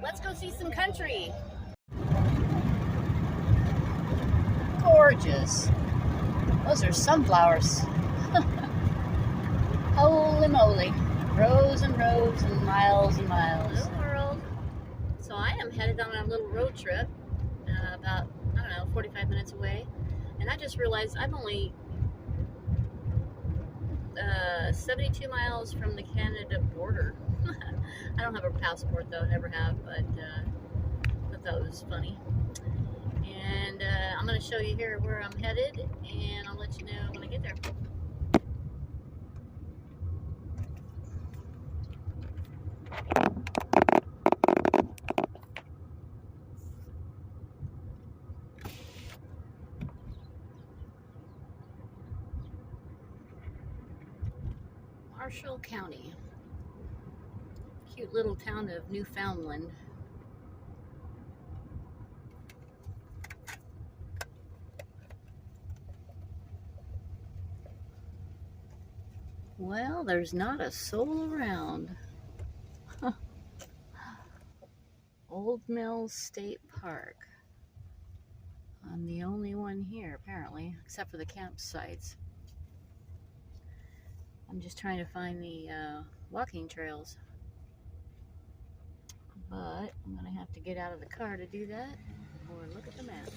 Let's go see some country. Gorgeous. Those are sunflowers. Holy moly. Rows and rows and miles and miles. Hello world. So I am headed on a little road trip about, I don't know, 45 minutes away. And I just realized I'm only 72 miles from the Canada border. I don't have a passport though, never have, but I thought it was funny. And I'm going to show you here where I'm headed, and I'll let you know when I get there. Marshall County. Cute little town of Newfoundland. Well, there's not a soul around. Old Mills State Park. I'm the only one here, apparently, except for the campsites. I'm just trying to find the walking trails. But I'm going to have to get out of the car to do that, or look at the map.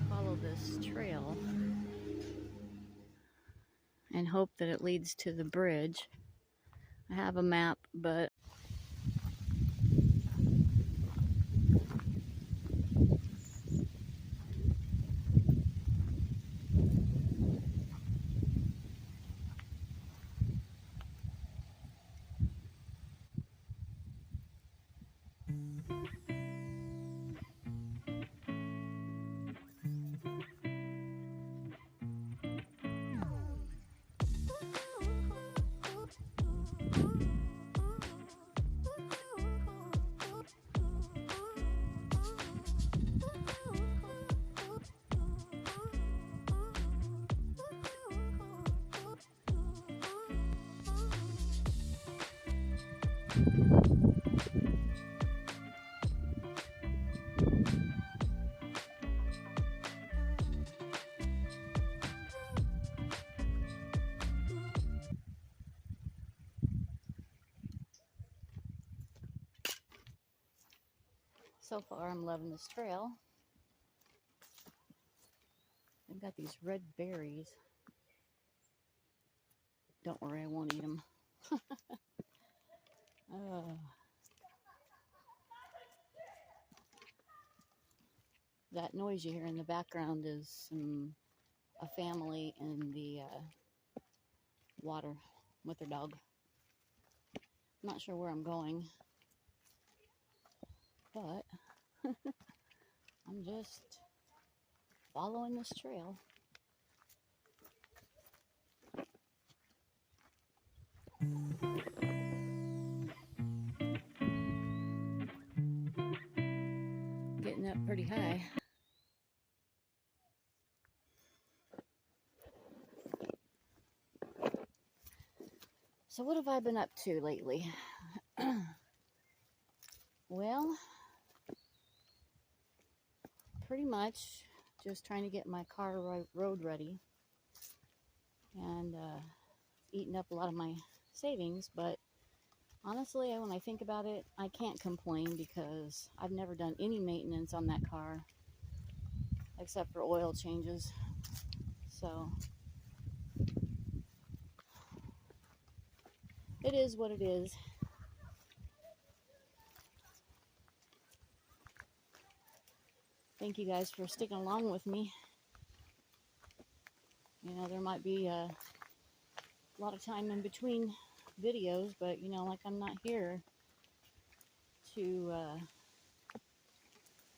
Follow this trail and hope that it leads to the bridge. I have a map, but so far I'm loving this trail. They've got these red berries. Don't worry, I won't eat them. That noise you hear in the background is a family in the water with their dog. I'm not sure where I'm going, but I'm just following this trail. Getting up pretty high. So what have I been up to lately? Well, pretty much just trying to get my car road ready, and eating up a lot of my savings. But honestly, when I think about it, I can't complain because I've never done any maintenance on that car except for oil changes. So it is what it is. Thank you guys for sticking along with me. You know, there might be a lot of time in between videos, but you know, like, I'm not here to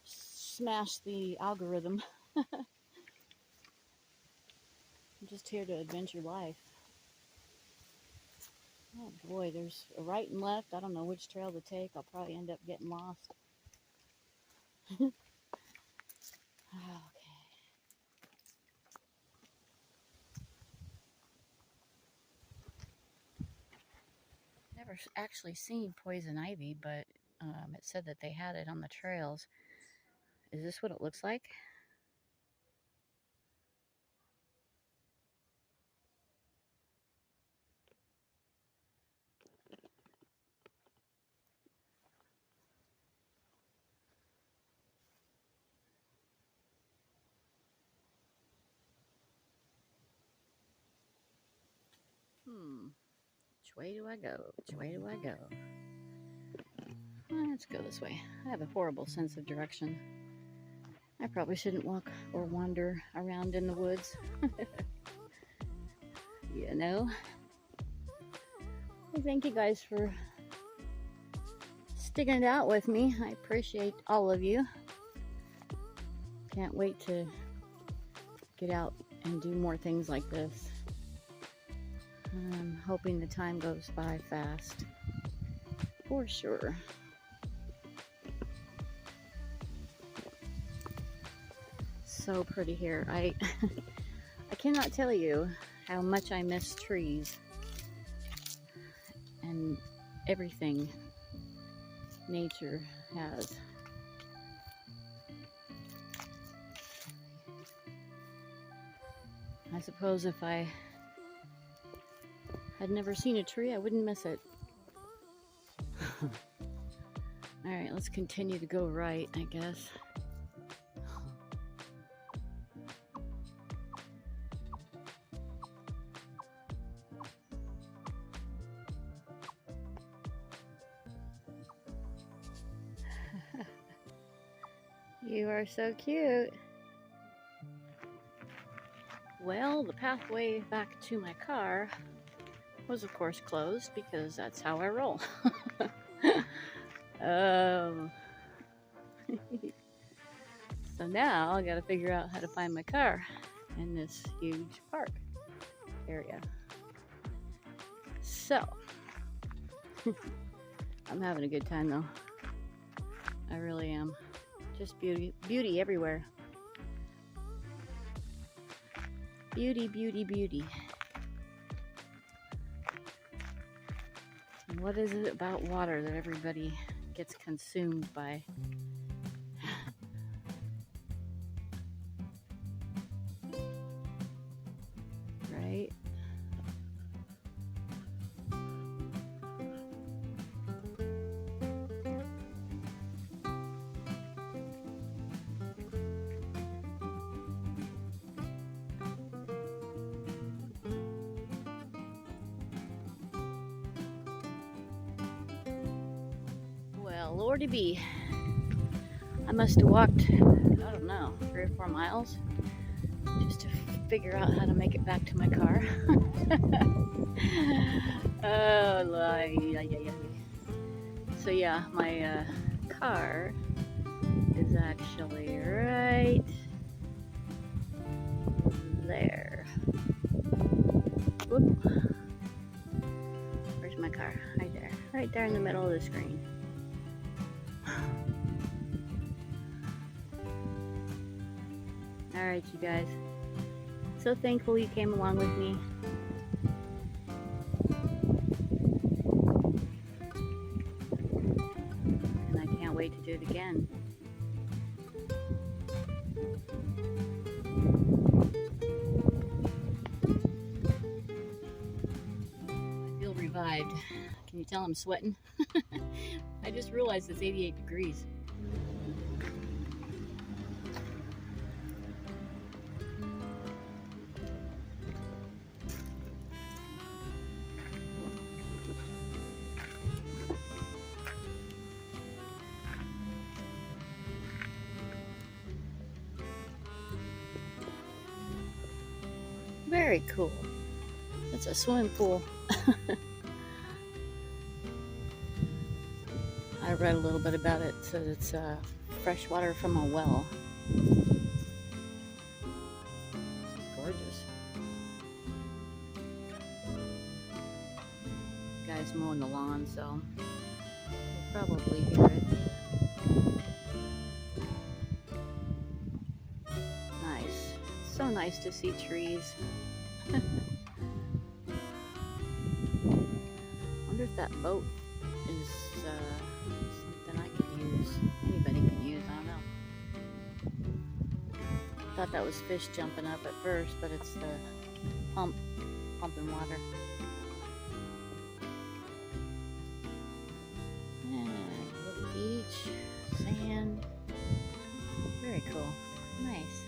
smash the algorithm. I'm just here to adventure life. Oh boy, there's a right and left. I don't know which trail to take. I'll probably end up getting lost. Okay. never actually seen poison ivy, but it said that they had it on the trails. Is this what it looks like? Which way do I go? Which way do I go? Let's go this way. I have a horrible sense of direction. I probably shouldn't walk or wander around in the woods. You know? Well, thank you guys for sticking it out with me. I appreciate all of you. Can't wait to get out and do more things like this. I'm hoping the time goes by fast. For sure. So pretty here. I cannot tell you how much I miss trees and everything nature has. I suppose if I had never seen a tree, I wouldn't miss it. Alright, let's continue to go right, I guess. You are so cute. Well, the pathway back to my car was of course closed because that's how I roll. So now I gotta figure out how to find my car in this huge park area. So, I'm having a good time though. I really am. Just beauty everywhere. Beauty, beauty, beauty. And what is it about water that everybody gets consumed by? Right? Well, Lordy be. I must have walked, I don't know, 3 or 4 miles just to figure out how to make it back to my car. So yeah, my car is actually right there. Whoop. Where's my car? Right there. Right there in the middle of the screen. Alright, you guys. So thankful you came along with me. And I can't wait to do it again. I feel revived. Can you tell I'm sweating? I just realized it's 88 degrees. Very cool. It's a swimming pool. I read a little bit about it. So it's fresh water from a well. This is gorgeous. Guys mowing the lawn, so you'll probably hear it. Nice. So nice to see trees. Wonder if that boat is something I could use. Anybody can use, I don't know. Thought that was fish jumping up at first, but it's the pumping water. And a little beach, sand. Very cool. Nice.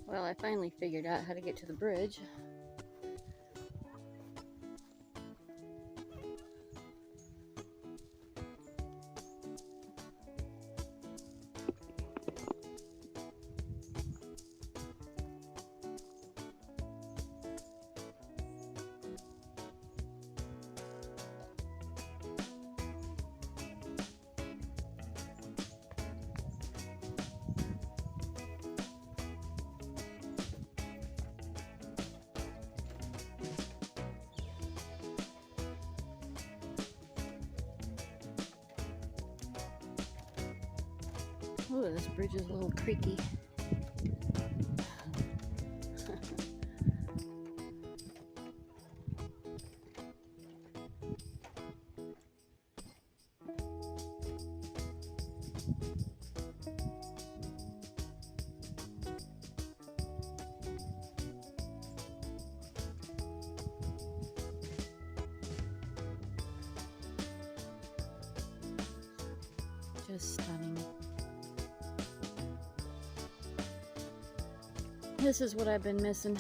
Well, I finally figured out how to get to the bridge. Oh, this bridge is a little creaky. Just stunning. This is what I've been missing.